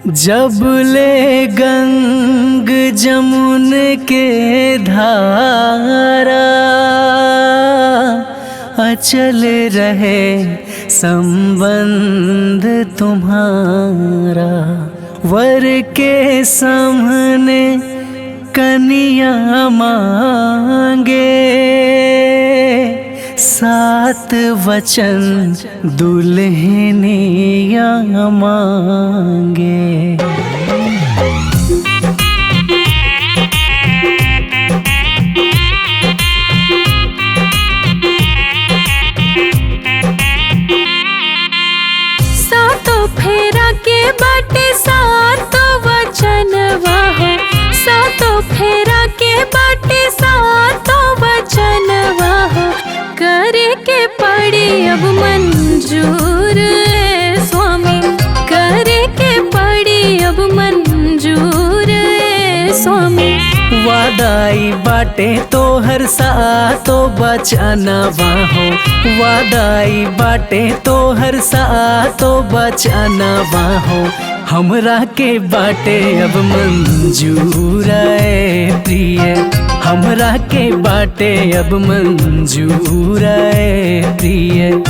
जब ले गंग जमुन के धारा अचल रहे संबंध तुम्हारा। वर के सामने कन्या मांगे, सात वचन दुल्हनिया मांगे। सातों फेरा के बाटे सातों वचन वाहो, सातों फेरा के बाटे सातों वचन वाहो। करे के पड़ी अब मंजूर है स्वामी, करे के पड़ी अब मंजूर है स्वामी। वादाई बाटे तो हर सातो बचनवा हो, वादाई बाटे तो हर सातो बचनवा हो। हमरा के बाटे अब मंजूर है प्रिय, हमरा के बाटे अब मंजूर है प्रिय।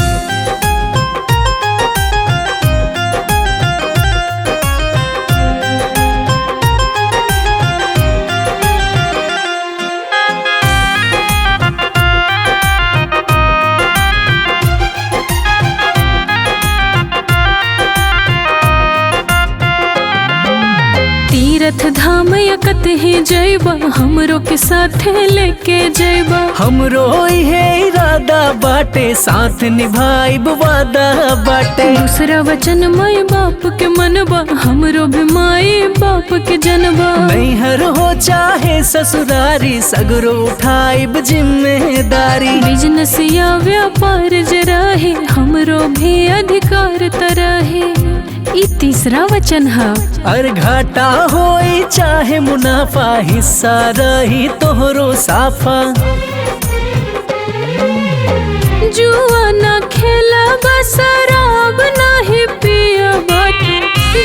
तीर्थ धाम यकत ही जैबा, हमरो के साथे लेके जैबा। हमरो है इरादा बाटे, साथ निभाइब वादा बाटे। दूसरा वचन माई बाप के मनबा, हमरो भी माई बाप के जनबा। नैहर हो चाहे ससुरारी, सगरो उठाइब जिम्मेदारी। बिजनेस या व्यापार जरा है, हमरो भी अधिकार तरहे। ई तीसरा वचन है। और घाटा होई चाहे मुनाफा, हिस्सा रही तोहरो साफा। जुआ ना खेला बस शराब नहीं पिया बाटू,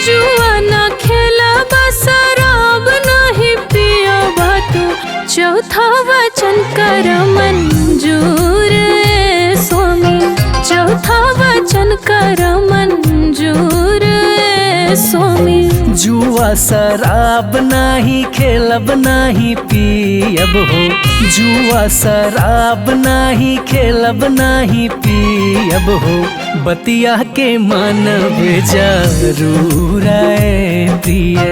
जुआ ना खेला बस शराब नहीं पिया बाटू। चौथा वचन कर मंजूर है स्वामी, चौथा वचन कर मंजूर है स्वामी। जुआ शराब नाही खेलब नाही पियब हो, जुआ शराब नाही खेलब नाही पियब हो। बतिया के मानब जरूर है प्रिय,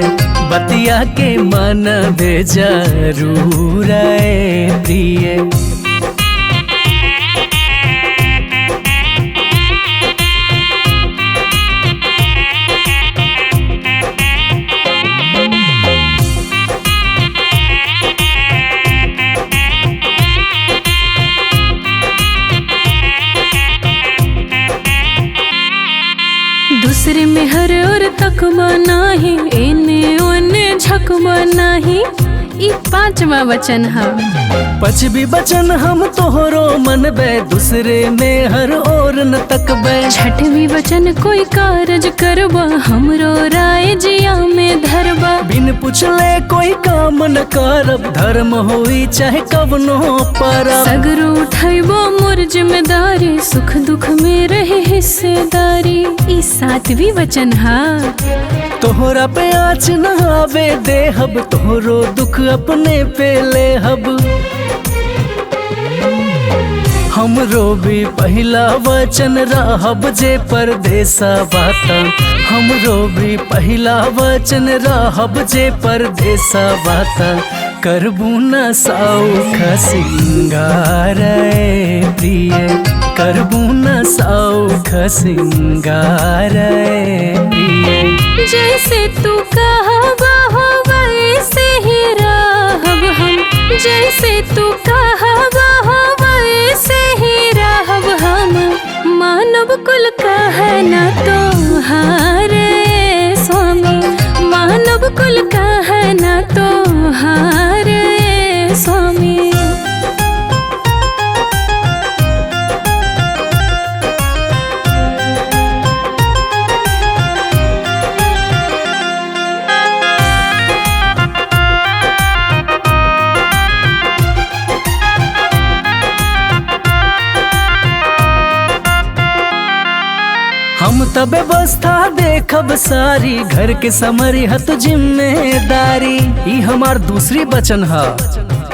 बतिया के मानब जरूर है प्रिय। दूसरे में हर और तकमा नाही, एने ओने झकमा नाही। ई पांचवा वचन है। पचवी वचन हम तोहरो मनबे, दूसरे में हर और न तकबे। छठवीं वचन कोई कारज करबा, हमरो राय जिया में धरबा। बिन पुछले कोई काम न करब, धर्म होई चाहे कवनो परब। सगरो उठैबो मोर जिम्मेदारी, सुख दुख में रहे हिस्सेदारी। ई सातवीं वचन है। तोहरा पे आँच न आवे देहब, तोहरो दुख अपने पे लेहब। हमरो भी पहला वचन रहब जे परदेसा बाता, हमरो भी पहला वचन रहब जे परदेसा बाता। करबू न सौख सिंगार प्रिय, करबू न सौख सिंगार प्रिय। जैसे तू कहबा हो वैसे ही रहब हम, जैसे तू कहबा हो वैसे ही रहब हम। मानव कुल कहना तोहारे स्वामी, मानव कुल कहना तोहारे स्वामी। पूरा व्यवस्था देखब सारी, घर के समरी हत जिम्मेदारी। ई हमार दूसरी वचन है।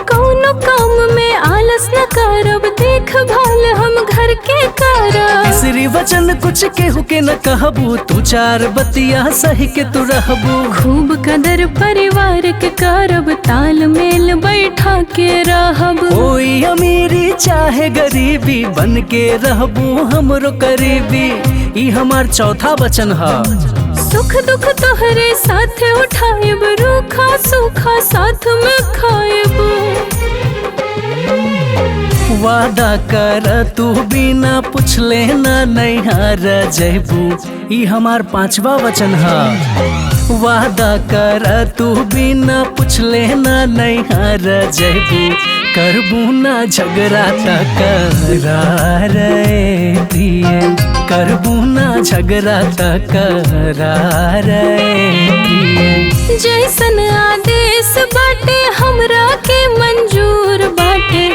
कौनो काम में आलस न करब, देखभाल हम घर के करब। तीसरी वचन कुछ केहू के न कहबू, तू चार बतिया सही के तू रहबू। खूब कदर परिवार के करब, तालमेल बैठा के रहब। कोई अमीरी चाहे गरीबी, बन के रहबू हमरो करीबी। ई हमार चौथा वचन है। सुख दुख तोहरे साथ उठाएब, रूखा सूखा साथ में खाएब। वादा कर तू बिना पूछले ना नैहर जैबू। ई हमार पांचवा वचन है। वादा कर तू बिना पूछले ना नैहर जैबू। करबू ना झगड़ा तकरार दिए, करबू ना झगड़ा तकरार दिए। जैसन आदेश बाटे हमरा के मंजूर बाटे,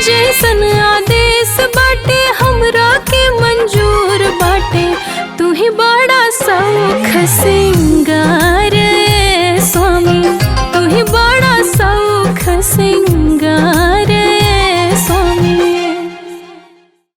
जैसन आदेश बाटे हमरा के मंजूर बाटे। तू ही बड़ा सौख सिंगार